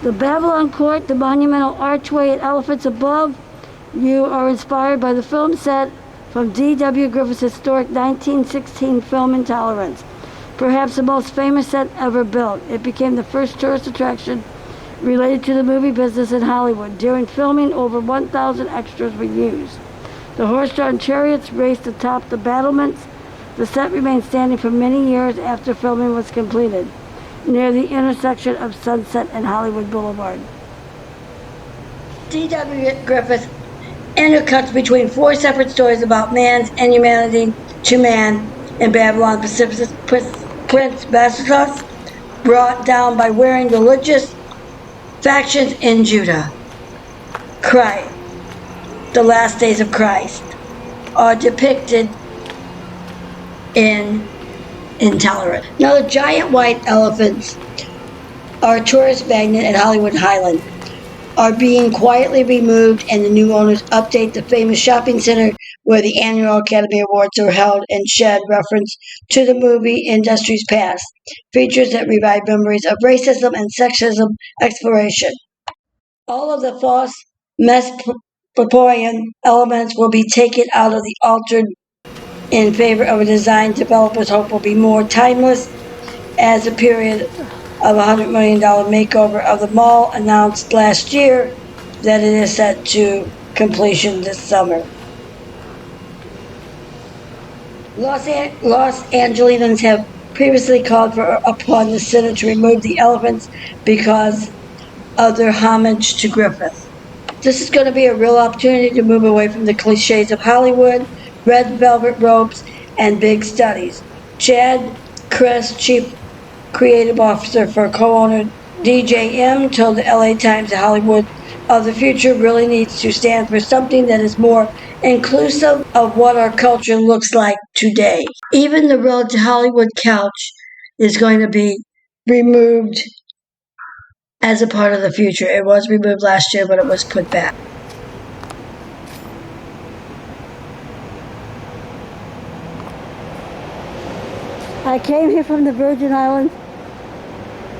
The Babylon Court, the monumental archway and elephants above you are inspired by the film set from D.W. Griffith's historic 1916 film Intolerance, perhaps the most famous set ever built. It became the first tourist attraction related to the movie business in Hollywood. During filming, over 1,000 extras were used. The horse-drawn chariots raced atop the battlements. The set remained standing for many years after filming was completed, near the intersection of Sunset and Hollywood Boulevard. D.W. Griffith intercuts between four separate stories about man's inhumanity to man in Babylon. Prince Belshazzar, brought down by wearing religious factions in Judah. Christ, the last days of Christ, are depicted in Intolerant. Now, the giant white elephants are a tourist magnet at Hollywood Highland, are being quietly removed, and the new owners update the famous shopping center where the annual Academy Awards are held and shed reference to the movie industry's past, features that revive memories of racism and sexism exploration. All of the false Mesopotamian elements will be taken out of the altered in favor of a design developers hope will be more timeless, as a period of $100 million makeover of the mall announced last year that it is set to completion this summer. Los Angelinians have previously called upon the Senate to remove the elephants because of their homage to Griffith. This is going to be a real opportunity to move away from the cliches of Hollywood, red velvet ropes, and big studies. Chad Chris, Chief Creative Officer for co-owner DJM, told the LA Times the Hollywood of the future really needs to stand for something that is more inclusive of what our culture looks like today. Even the road to Hollywood couch is going to be removed as a part of the future. It was removed last year, but it was put back. I came here from the Virgin Islands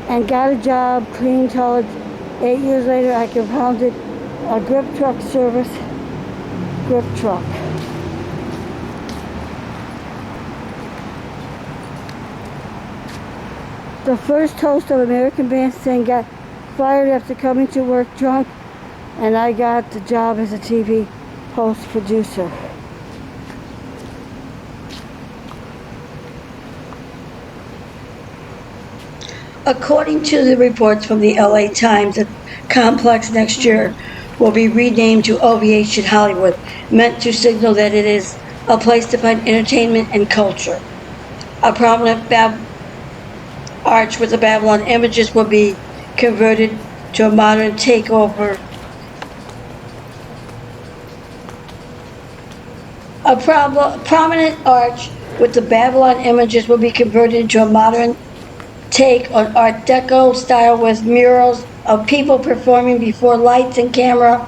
and got a job cleaning toilets. 8 years later, I co-founded a grip truck service, Grip Truck. The first host of American Bandstand got fired after coming to work drunk, and I got the job as a TV host producer. According to the reports from the LA Times, the complex next year will be renamed to OVH in Hollywood, meant to signal that it is a place to find entertainment and culture. A prominent arch with the Babylon images will be converted to a modern takeover. A prominent arch with the Babylon images will be converted into a modern take on Art Deco style with murals of people performing before lights and camera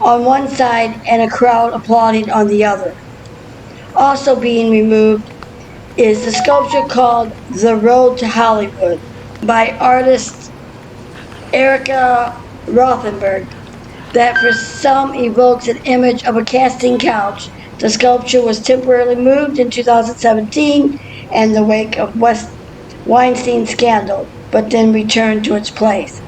on one side and a crowd applauding on the other. Also being removed is the sculpture called The Road to Hollywood by artist Erica Rothenberg that for some evokes an image of a casting couch. The sculpture was temporarily moved in 2017 in the wake of Weinstein scandal, but then returned to its place.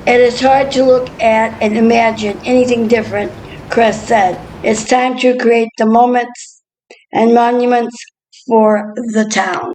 It is hard to look at and imagine anything different, Kress said. It's time to create the moments and monuments for the town.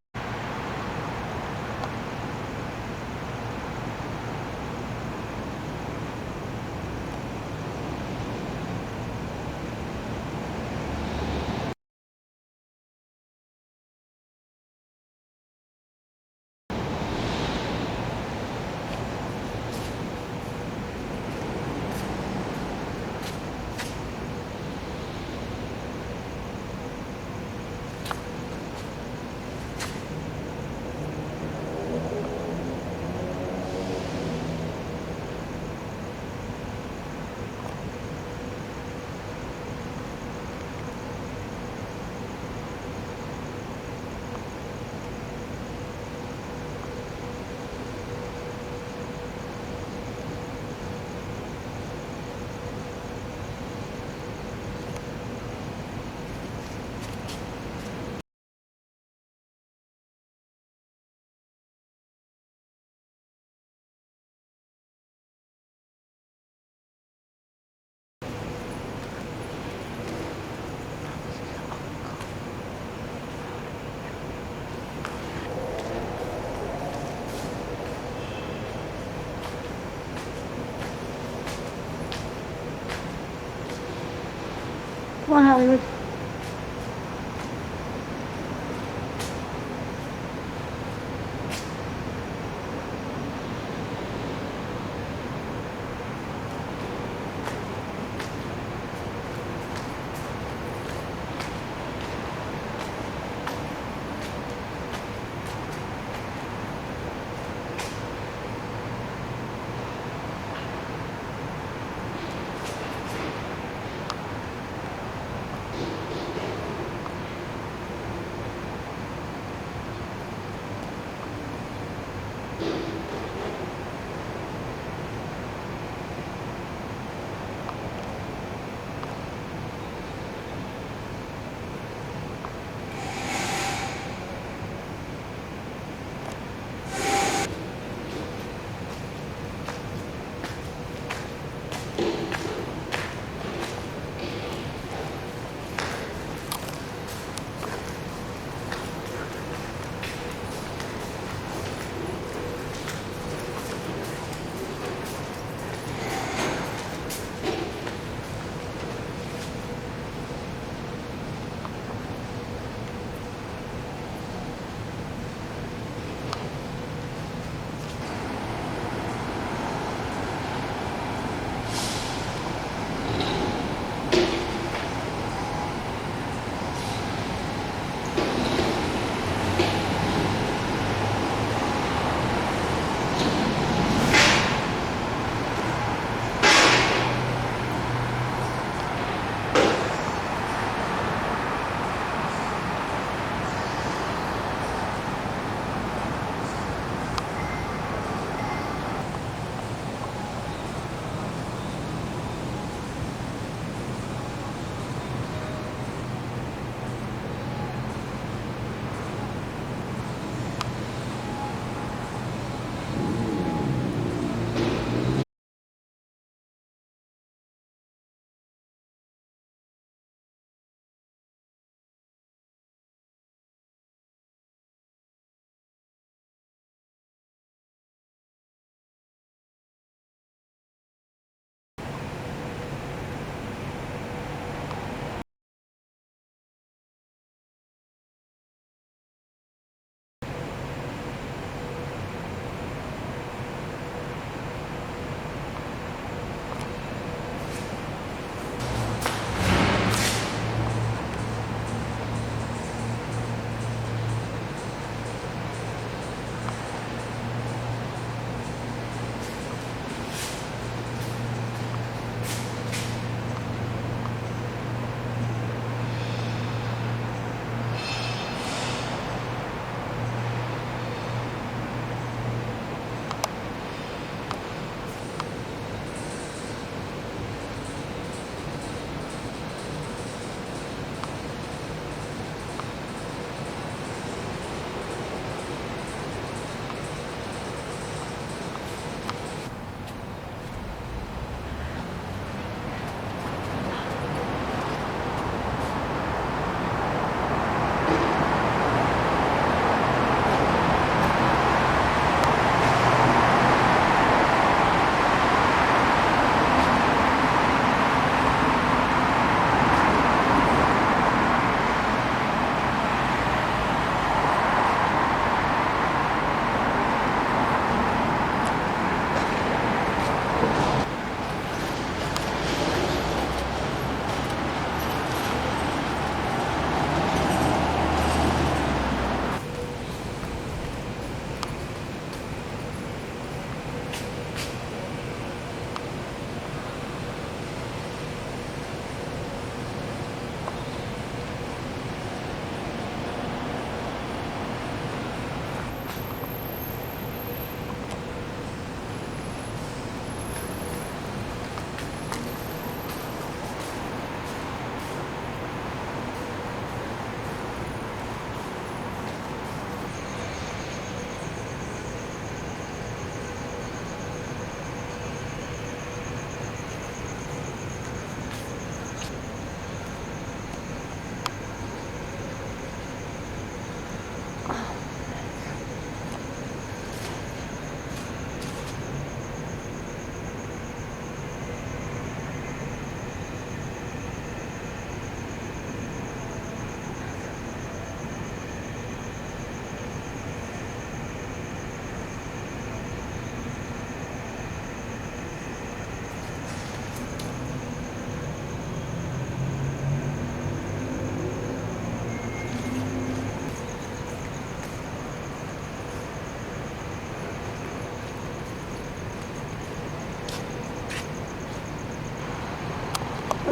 Come on, Hollywood.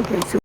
Okay, so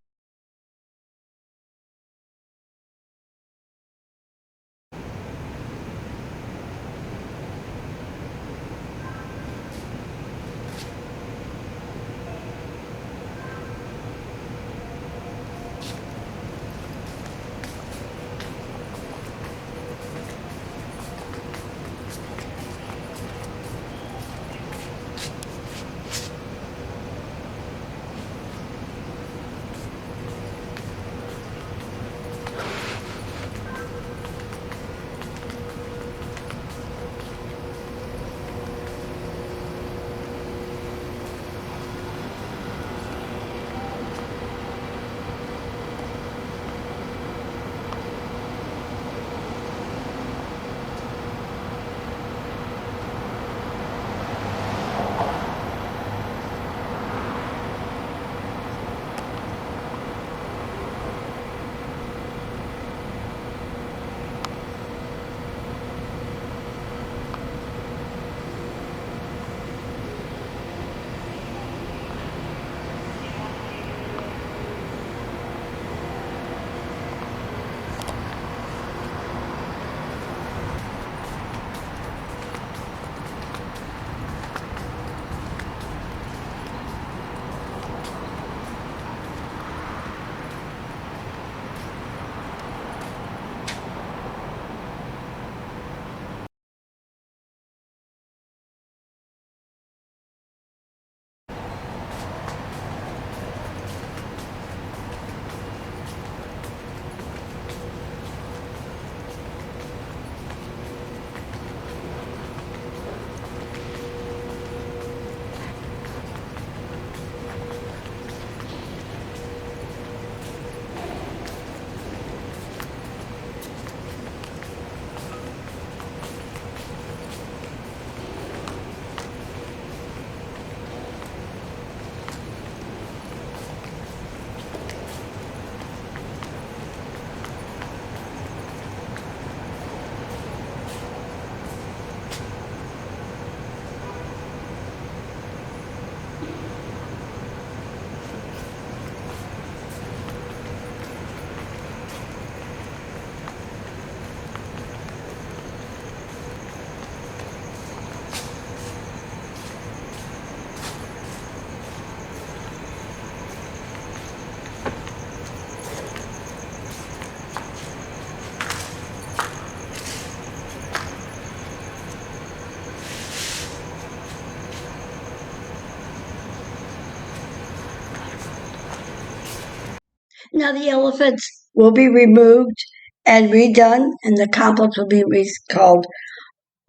now the elephants will be removed and redone, and the complex will be called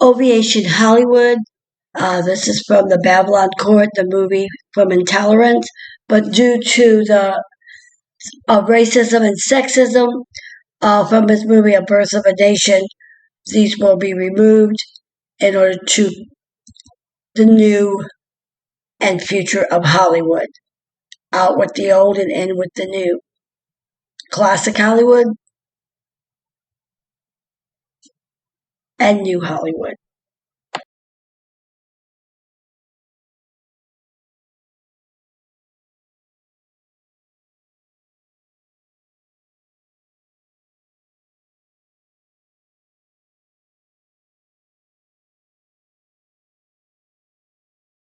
Ovation Hollywood. This is from the Babylon Court, the movie from Intolerance. But due to the racism and sexism from this movie, A Birth of a Nation, these will be removed in order to the new and future of Hollywood. Out with the old and in with the new. Classic Hollywood and new Hollywood.